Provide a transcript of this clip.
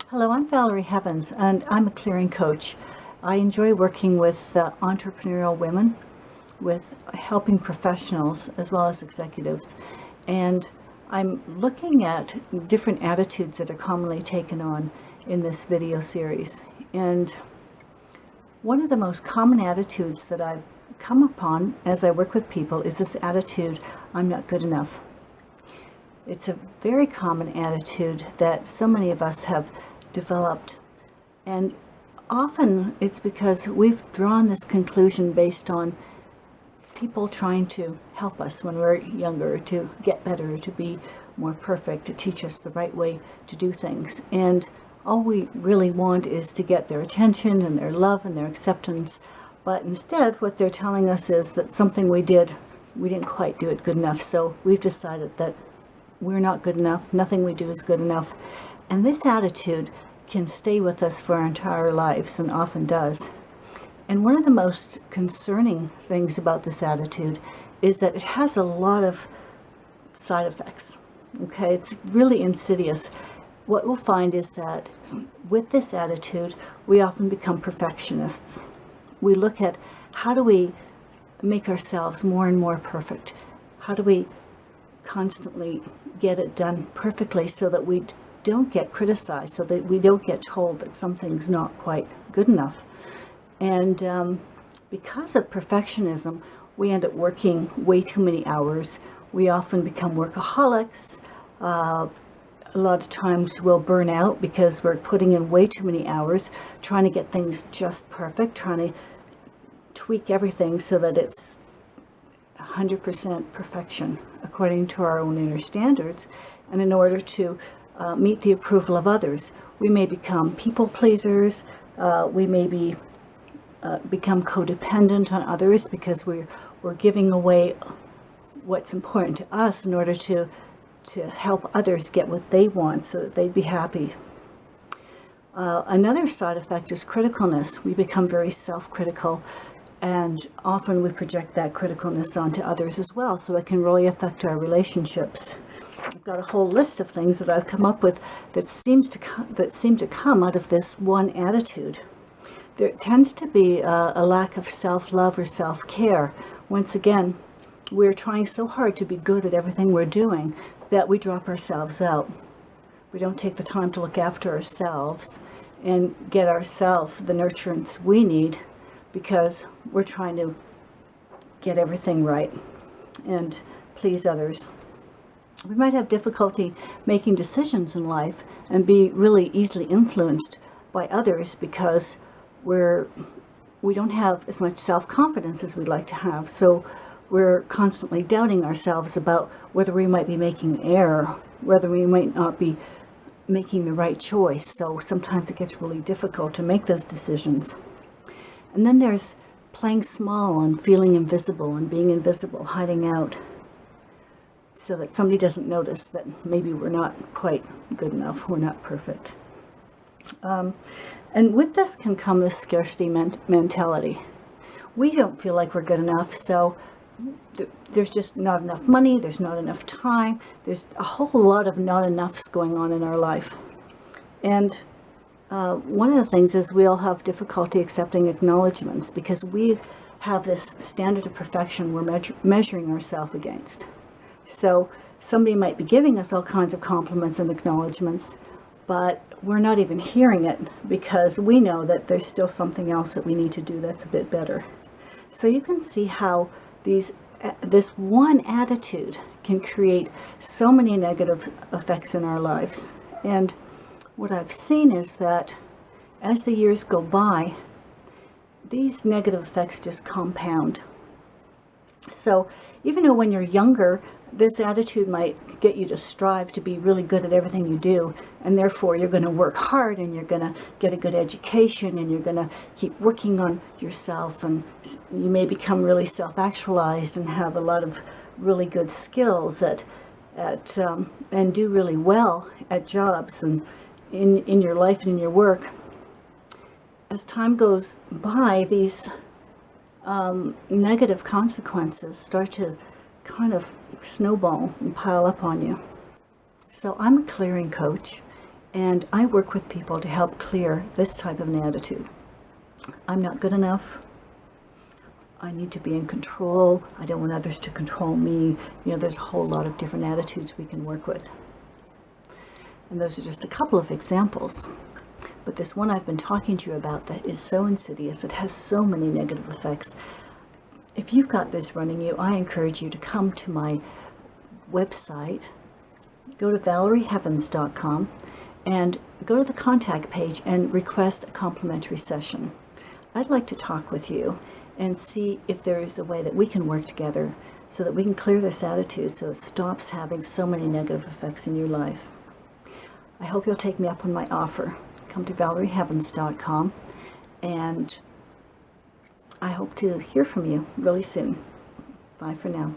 Hello, I'm Valerie Heavens, and I'm a clearing coach. I enjoy working with entrepreneurial women, with helping professionals as well as executives. And I'm looking at different attitudes that are commonly taken on in this video series. And one of the most common attitudes that I've come upon as I work with people is this attitude, I'm not good enough. It's a very common attitude that so many of us have developed, and often it's because we've drawn this conclusion based on people trying to help us when we're younger, to get better, to be more perfect, to teach us the right way to do things. And all we really want is to get their attention and their love and their acceptance. But instead, what they're telling us is that something we didn't quite do it good enough. So we've decided that we're not good enough, nothing we do is good enough. And this attitude can stay with us for our entire lives, and often does. And one of the most concerning things about this attitude is that it has a lot of side effects. Okay, it's really insidious. What we'll find is that with this attitude, we often become perfectionists. We look at how do we make ourselves more and more perfect? How do we constantly get it done perfectly so that we don't get criticized, so that we don't get told that something's not quite good enough? And because of perfectionism, we end up working way too many hours. We often become workaholics. A lot of times we'll burn out because we're putting in way too many hours, trying to get things just perfect, trying to tweak everything so that it's 100% perfection according to our own inner standards. And in order to meet the approval of others, we may become people pleasers. We may become codependent on others because we're giving away what's important to us in order to help others get what they want so that they'd be happy. Another side effect is criticalness. We become very self-critical, and often we project that criticalness onto others as well, so it can really affect our relationships. I've got a whole list of things that I've come up with that seem to come out of this one attitude. There tends to be a lack of self-love or self-care. Once again, we're trying so hard to be good at everything we're doing that we drop ourselves out. We don't take the time to look after ourselves and get ourselves the nurturance we need because we're trying to get everything right and please others. We might have difficulty making decisions in life and be really easily influenced by others because we don't have as much self-confidence as we'd like to have. So we're constantly doubting ourselves about whether we might be making an error, whether we might not be making the right choice. So sometimes it gets really difficult to make those decisions. And then there's playing small and feeling invisible and being invisible, hiding out, so that somebody doesn't notice that maybe we're not quite good enough, we're not perfect. And with this can come this scarcity mentality. We don't feel like we're good enough, so there's just not enough money, there's not enough time, there's a whole lot of not enoughs going on in our life. And one of the things is we all have difficulty accepting acknowledgments because we have this standard of perfection we're measuring ourselves against. So somebody might be giving us all kinds of compliments and acknowledgments, but we're not even hearing it because we know that there's still something else that we need to do that's a bit better. So you can see how this one attitude can create so many negative effects in our lives. And what I've seen is that as the years go by, these negative effects just compound. So even though when you're younger, this attitude might get you to strive to be really good at everything you do, and therefore you're going to work hard and you're going to get a good education and you're going to keep working on yourself, and you may become really self-actualized and have a lot of really good skills and do really well at jobs and in your life and in your work. As time goes by, these negative consequences start to kind of snowball and pile up on you. So I'm a clearing coach, And I work with people to help clear this type of an attitude. I'm not good enough. I need to be in control. I don't want others to control me. You know, there's a whole lot of different attitudes we can work with. And those are just a couple of examples. But this one I've been talking to you about that is so insidious, it has so many negative effects. If you've got this running you, I encourage you to come to my website, go to valerieheavens.com, and go to the contact page and request a complimentary session. I'd like to talk with you and see if there is a way that we can work together so that we can clear this attitude so it stops having so many negative effects in your life. I hope you'll take me up on my offer. Come to valerieheavens.com, and I hope to hear from you really soon. Bye for now.